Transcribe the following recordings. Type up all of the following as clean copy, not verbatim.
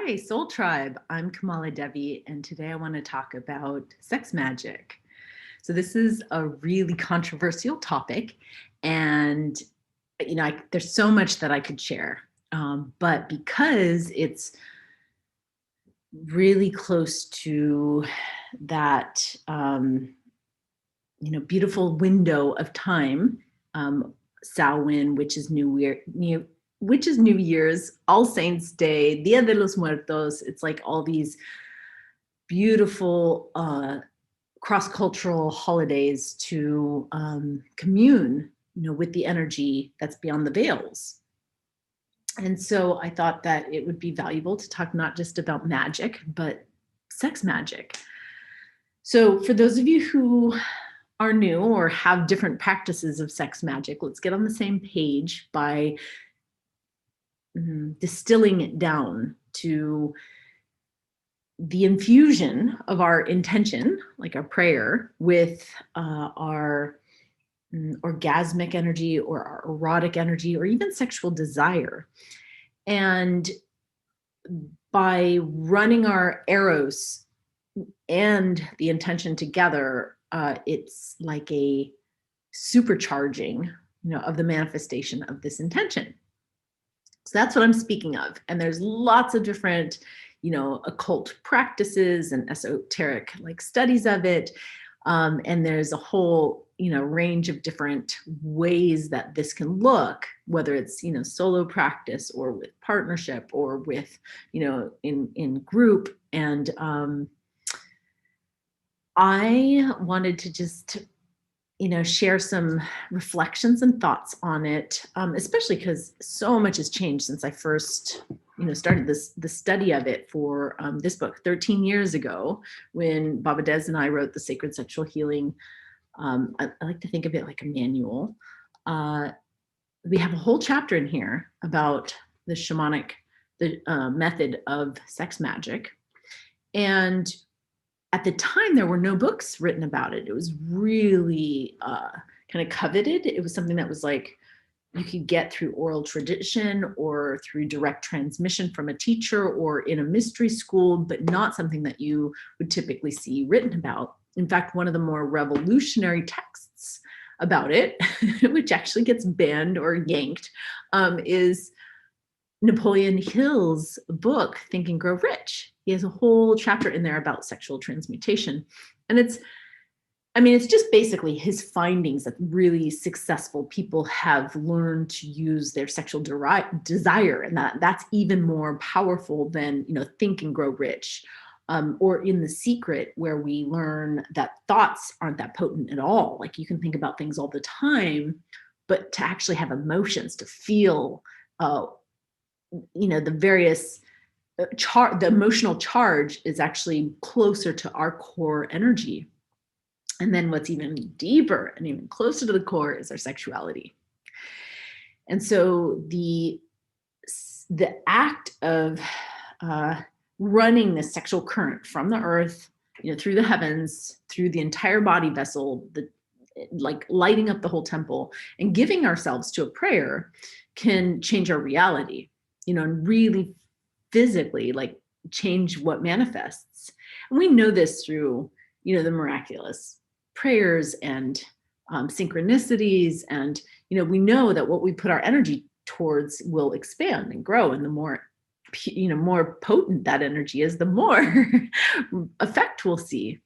Hi, Soul Tribe. I'm KamalaDevi, and today I want to talk about sex magic. So this is a really controversial topic, and there's so much that I could share, but because it's really close to that, beautiful window of time, Samhain, which is New Year's, All Saints Day, Dia de los Muertos. It's like all these beautiful cross-cultural holidays to commune, with the energy that's beyond the veils. And so I thought that it would be valuable to talk not just about magic, but sex magic. So for those of you who are new or have different practices of sex magic, let's get on the same page by distilling it down to the infusion of our intention, like our prayer, with our orgasmic energy or our erotic energy or even sexual desire. And by running our eros and the intention together, it's like a supercharging, of the manifestation of this intention. So that's what I'm speaking of. And there's lots of different, occult practices and esoteric studies of it. And there's a whole, range of different ways that this can look, whether it's, solo practice or with partnership or with, in group. And I wanted to just share some reflections and thoughts on it, especially because so much has changed since I first, started the study of it for this book 13 years ago when Baba Des and I wrote The Sacred Sexual Healing. I like to think of it like a manual. We have a whole chapter in here about the shamanic method of sex magic. And at the time, there were no books written about it. It was really kind of coveted. It was something that was like you could get through oral tradition or through direct transmission from a teacher or in a mystery school, but not something that you would typically see written about. In fact, one of the more revolutionary texts about it, which actually gets banned or yanked, is Napoleon Hill's book, Think and Grow Rich. He has a whole chapter in there about sexual transmutation. And it's just basically his findings that really successful people have learned to use their sexual desire. And that's even more powerful than, Think and Grow Rich, or in The Secret, where we learn that thoughts aren't that potent at all. Like you can think about things all the time, but to actually have emotions, to feel, the various the emotional charge is actually closer to our core energy. And then what's even deeper and even closer to the core is our sexuality. And so the act of running this sexual current from the earth, through the heavens, through the entire body vessel, lighting up the whole temple and giving ourselves to a prayer can change our reality, and really physically change what manifests. And we know this through, the miraculous prayers and synchronicities. And, we know that what we put our energy towards will expand and grow. And the more, more potent that energy is, the more effect we'll see.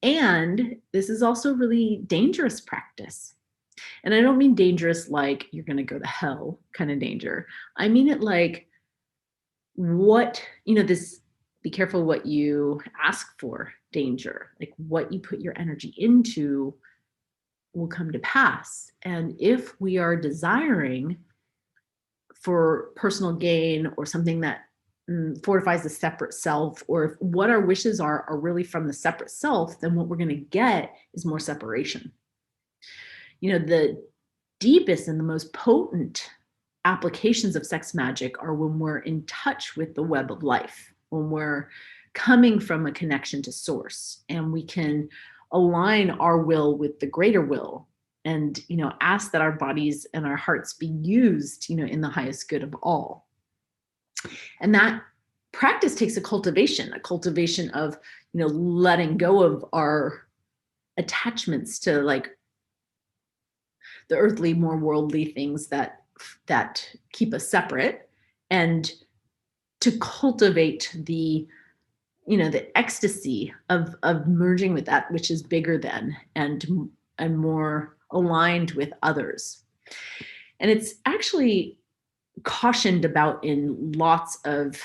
And this is also really dangerous practice. And I don't mean dangerous like you're going to go to hell kind of danger. I mean it like this be careful what you ask for danger, like what you put your energy into will come to pass. And if we are desiring for personal gain or something that fortifies the separate self, or if what our wishes are really from the separate self, then what we're going to get is more separation. The deepest and the most potent applications of sex magic are when we're in touch with the web of life, when we're coming from a connection to source, and we can align our will with the greater will and, ask that our bodies and our hearts be used, in the highest good of all. And that practice takes a cultivation of, letting go of our attachments to like the earthly, more worldly things that keep us separate, and to cultivate the ecstasy of merging with that which is bigger than and more aligned with others. And it's actually cautioned about in lots of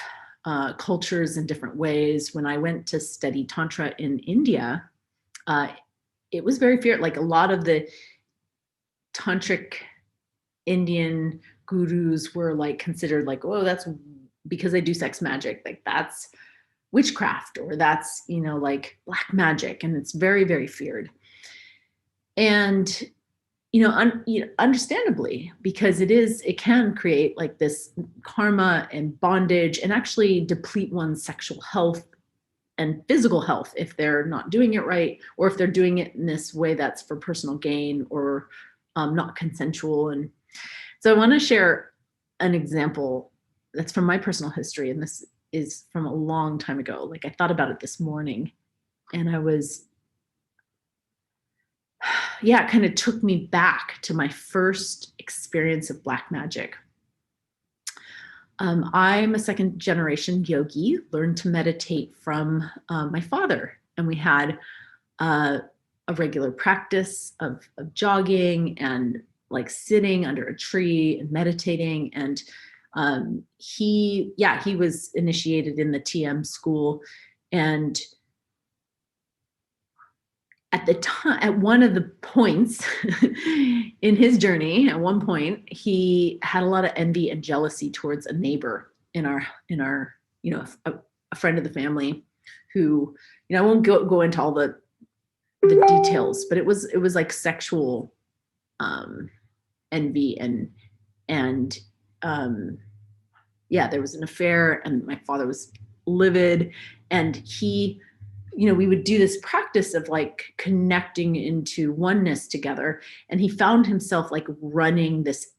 cultures in different ways. When I went to study Tantra in India, it was very feared. Like a lot of the tantric Indian gurus were like considered like, oh, that's because they do sex magic, like that's witchcraft, or that's, like black magic. And it's very, very feared. And, understandably, because it can create like this karma and bondage, and actually deplete one's sexual health and physical health if they're not doing it right, or if they're doing it in this way that's for personal gain, or not consensual. And so I want to share an example that's from my personal history. And this is from a long time ago. Like I thought about it this morning, and I was, it kind of took me back to my first experience of black magic. I'm a second generation yogi, learned to meditate from my father. And we had a regular practice of jogging and like sitting under a tree and meditating. And he was initiated in the TM school. And at the time, at one of the points in his journey, at one point, he had a lot of envy and jealousy towards a neighbor in our a friend of the family who, I won't go into all the details, but it was like sexual envy and there was an affair, and my father was livid, and he, we would do this practice of like connecting into oneness together. And he found himself like running this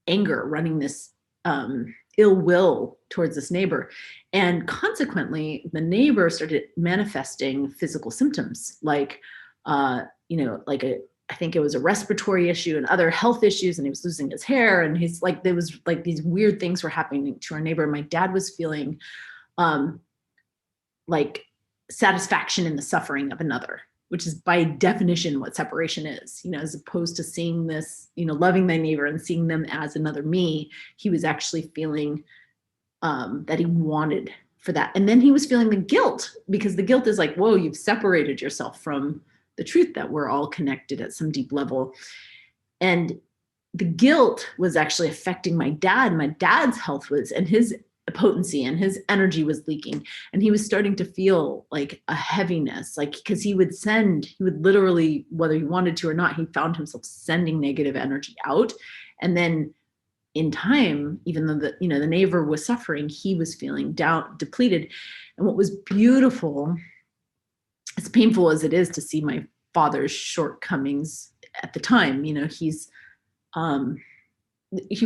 anger, running this ill will towards this neighbor. And consequently, the neighbor started manifesting physical symptoms like, I think it was a respiratory issue and other health issues, and he was losing his hair, and he's like, there was like these weird things were happening to our neighbor. My dad was feeling like satisfaction in the suffering of another, which is by definition what separation is, as opposed to seeing this, loving my neighbor and seeing them as another me. He was actually feeling that he wanted for that. And then he was feeling the guilt, because the guilt is like, whoa, you've separated yourself from the truth that we're all connected at some deep level. And the guilt was actually affecting my dad. My dad's health was, and his potency and his energy was leaking. And he was starting to feel like a heaviness, like, because he would literally, whether he wanted to or not, he found himself sending negative energy out. And then in time, even though the neighbor was suffering, he was feeling down, depleted. And what was beautiful, as painful as it is to see my father's shortcomings at the time, he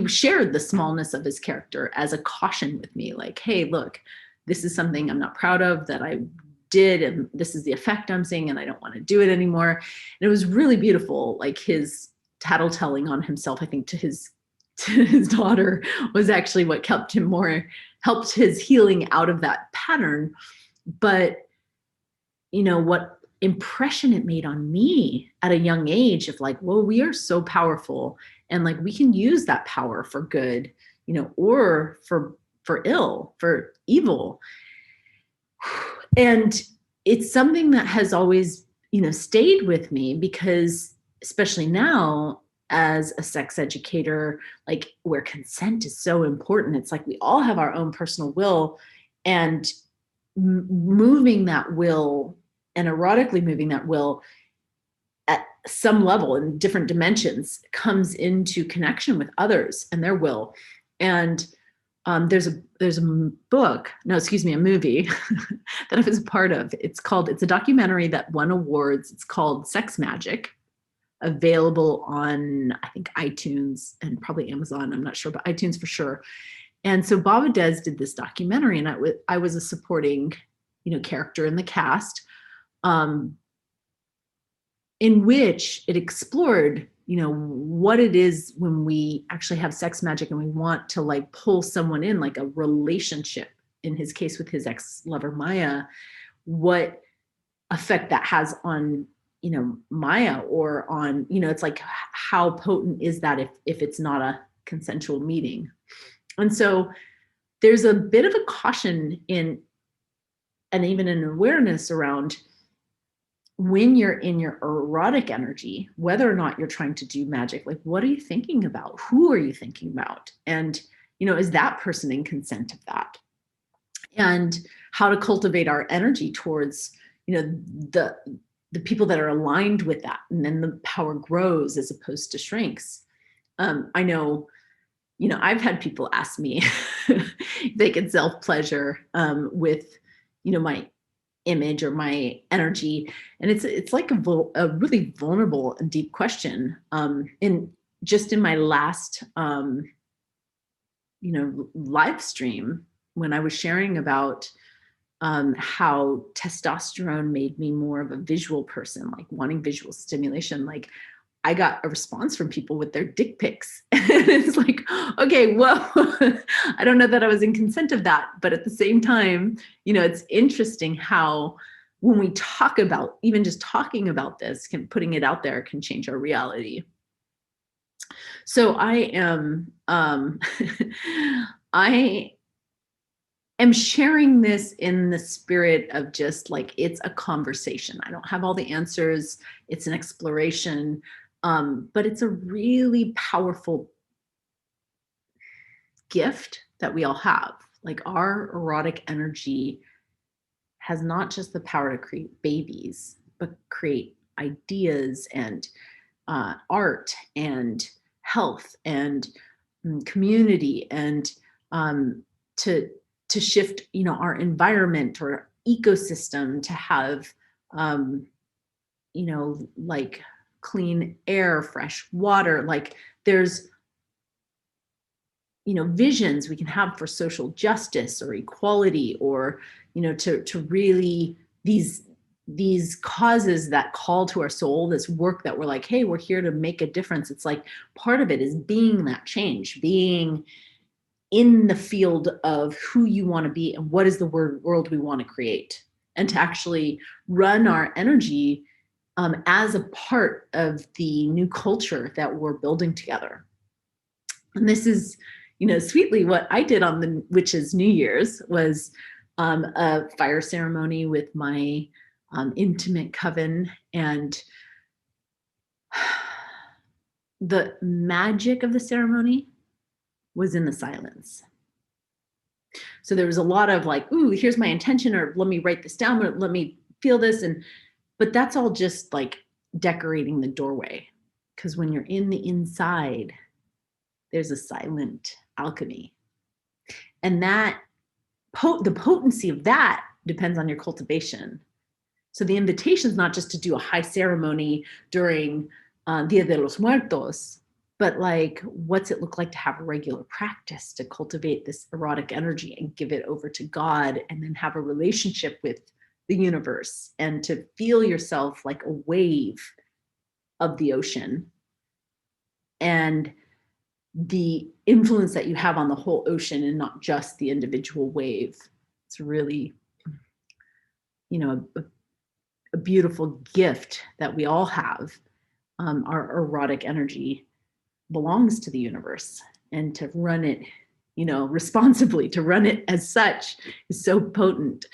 shared the smallness of his character as a caution with me, like, hey, look, this is something I'm not proud of that I did, and this is the effect I'm seeing, and I don't want to do it anymore. And it was really beautiful. Like his tattletelling on himself, I think, to his daughter was actually what helped his healing out of that pattern. But what impression it made on me at a young age of like, well, we are so powerful, and like we can use that power for good, or for ill, for evil. And it's something that has always, stayed with me, because especially now as a sex educator, like where consent is so important, it's like we all have our own personal will, and moving that will, and erotically moving that will at some level in different dimensions, comes into connection with others and their will. And there's a movie that I was a part of. It's a documentary that won awards. It's called Sex Magic, available on, I think, iTunes and probably Amazon. I'm not sure, but iTunes for sure. And so Baba Des did this documentary, and I was a supporting, character in the cast, in which it explored, what it is when we actually have sex magic and we want to like pull someone in, like a relationship, in his case with his ex-lover Maya, what effect that has on, Maya, or on, it's like, how potent is that if it's not a consensual meeting? And so there's a bit of a caution in, and even an awareness around, when you're in your erotic energy, whether or not you're trying to do magic, like, what are you thinking about? Who are you thinking about? And, is that person in consent of that? And how to cultivate our energy towards, the people that are aligned with that. And then the power grows as opposed to shrinks. I know, I've had people ask me if they can self-pleasure with, my image or my energy. And it's like a really vulnerable and deep question. In my last, live stream, when I was sharing about how testosterone made me more of a visual person, like wanting visual stimulation, like I got a response from people with their dick pics. And it's like, okay, well, I don't know that I was in consent of that. But at the same time, it's interesting how when we talk about, even just talking about this, putting it out there can change our reality. So I am sharing this in the spirit of just like, it's a conversation. I don't have all the answers. It's an exploration. But it's a really powerful gift that we all have. Like, our erotic energy has not just the power to create babies, but create ideas and art and health and community, and to shift, our environment or ecosystem to have, like clean air, fresh water. Like, there's, visions we can have for social justice or equality, or, to really these causes that call to our soul, this work that we're like, hey, we're here to make a difference. It's like, part of it is being that change, being in the field of who you want to be and what is the world we want to create, and to actually run our energy as a part of the new culture that we're building together. And this is, sweetly what I did on the Witches' New Year's was a fire ceremony with my intimate coven. And the magic of the ceremony was in the silence. So there was a lot of like, ooh, here's my intention, or let me write this down, or let me feel this. But that's all just like decorating the doorway. Because when you're in the inside, there's a silent alchemy. And that the potency of that depends on your cultivation. So the invitation is not just to do a high ceremony during Dia de los Muertos, but like, what's it look like to have a regular practice to cultivate this erotic energy and give it over to God, and then have a relationship with the universe, and to feel yourself like a wave of the ocean, and the influence that you have on the whole ocean and not just the individual wave. It's really, a beautiful gift that we all have. Our erotic energy belongs to the universe, and to run it, responsibly, to run it as such, is so potent.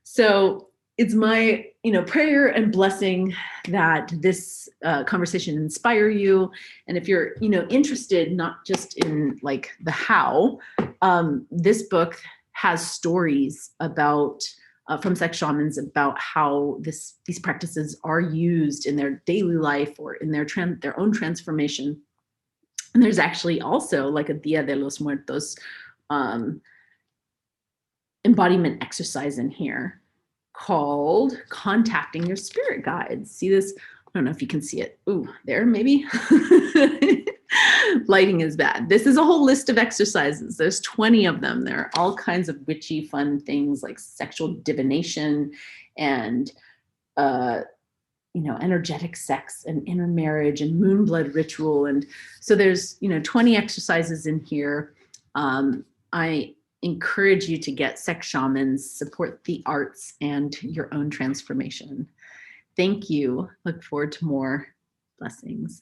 So it's my, prayer and blessing that this conversation inspire you. And if you're, interested, not just in like the how, this book has stories about from sex shamans about how these practices are used in their daily life or in their own transformation. And there's actually also like a Dia de los Muertos embodiment exercise in here called Contacting Your Spirit Guides. See this? I don't know if you can see it. Ooh, there maybe. lighting is bad. This is a whole list of exercises. There's 20 of them. There are all kinds of witchy fun things like sexual divination and energetic sex and intermarriage and moonblood ritual. And so there's 20 exercises in here. I encourage you to get Sex Shamans, support the arts and your own transformation. Thank you. Look forward to more. Blessings.